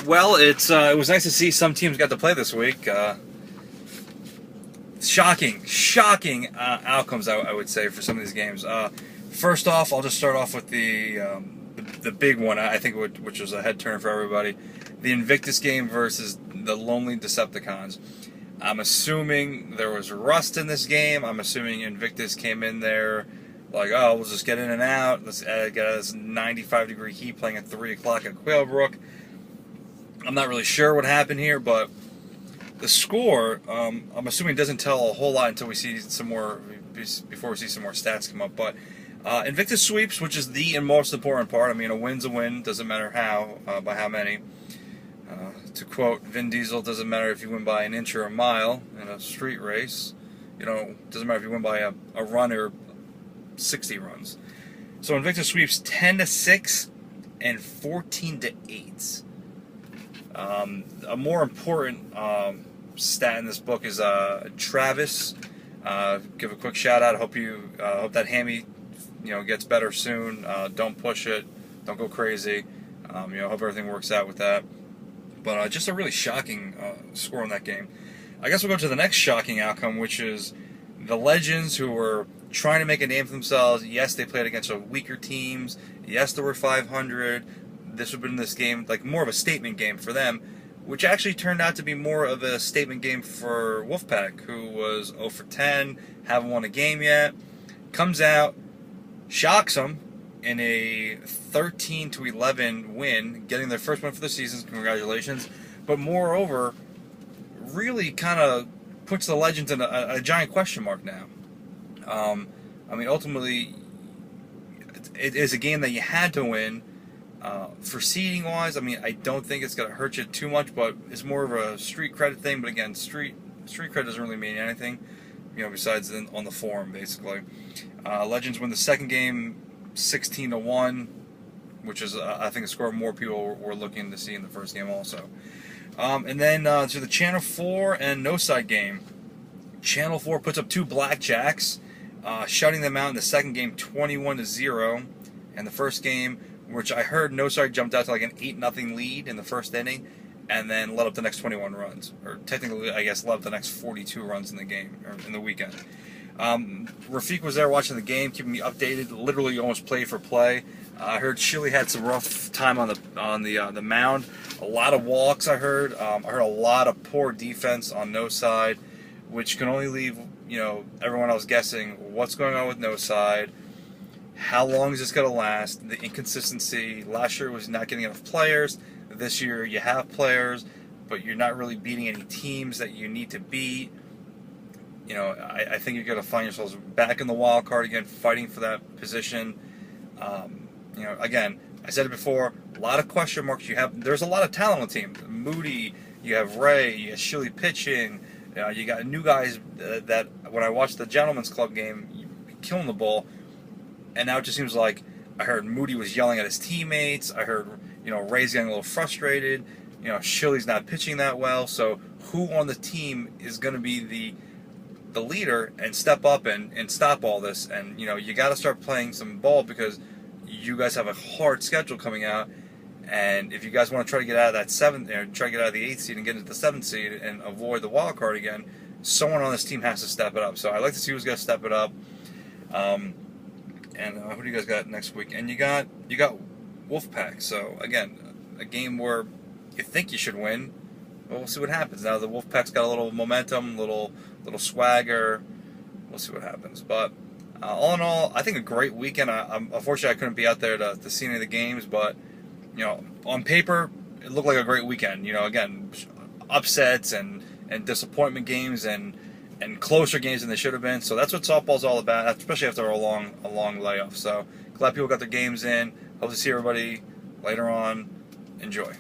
Well, it was nice to see some teams got to play this week. Shocking outcomes, I would say, for some of these games. First off, I'll just start off with the big one, I think, which was a head turn for everybody. The Invictus game versus the Lonely Decepticons. I'm assuming there was rust in this game. I'm assuming Invictus came in there like, oh, we'll just get in and out. Let's get this 95-degree heat playing at 3 o'clock at Quailbrook. I'm not really sure what happened here, but the score, I'm assuming, doesn't tell a whole lot until we see some more, before we see some more stats come up. But Invictus sweeps, which is the most important part. I mean, a win's a win, doesn't matter how, by how many. To quote Vin Diesel, doesn't matter if you win by an inch or a mile in a street race. Doesn't matter if you win by a run or 60 runs. So Invictus sweeps 10-6 and 14-8. A more important stat in this book is Travis. Give a quick shout out. Hope that hammy gets better soon. Don't push it. Don't go crazy. Hope everything works out with that. But just a really shocking score in that game. I guess we'll go to the next shocking outcome, which is the Legends, who were trying to make a name for themselves. Yes, they played against weaker teams. Yes, there were 500. This would have been this game like more of a statement game for them, which actually turned out to be more of a statement game for Wolfpack, who was 0 for 10, haven't won a game yet. Comes out, shocks them in a 13-11 win, getting their first win for the season. Congratulations. But moreover, really kind of puts the Legends in a giant question mark now. Ultimately, it is a game that you had to win. For seeding wise, I don't think it's going to hurt you too much, but it's more of a street credit thing. But again, street credit doesn't really mean anything, besides on the forum, basically. Legends win the second game 16-1, which is, I think, a score more people were looking to see in the first game also. And then to the Channel 4 and No Side game. Channel 4 puts up 2 blackjacks, shutting them out in the second game 21-0. And the first game, which I heard No Side jumped out to like an 8-0 lead in the first inning, and then led up the next 21 runs. Or technically, I guess, led up the next 42 runs in the game, or in the weekend. Rafiq was there watching the game, keeping me updated, literally almost play for play. I heard Chile had some rough time on the mound. A lot of walks, I heard. I heard a lot of poor defense on No Side, which can only leave, everyone else guessing what's going on with No Side. How long is this going to last? The inconsistency. Last year was not getting enough players. This year you have players, but you're not really beating any teams that you need to beat. I think you're going to find yourselves back in the wild card again, fighting for that position. Again, I said it before, a lot of question marks. There's a lot of talent on the team. Moody, you have Ray, you have Shilly pitching. You got new guys that when I watched the Gentlemen's Club game, killing the ball. And now it just seems like I heard Moody was yelling at his teammates. I heard, Ray's getting a little frustrated. Shilly's not pitching that well. So who on the team is going to be the leader and step up and stop all this? And, you got to start playing some ball because you guys have a hard schedule coming out. And if you guys want to try to get out of that 7th, try to get out of the 8th seed and get into the 7th seed and avoid the wild card again, someone on this team has to step it up. So I'd like to see who's going to step it up. And who do you guys got next week? And you got Wolfpack. So again, a game where you think you should win. But we'll see what happens. Now the Wolfpack's got a little momentum, little swagger. We'll see what happens. But all in all, I think a great weekend. Unfortunately, I couldn't be out there to see any of the games, but on paper, it looked like a great weekend. Again, upsets and disappointment games and closer games than they should have been. So that's what softball's all about, especially after a long layoff. So glad people got their games in. Hope to see everybody later on. Enjoy.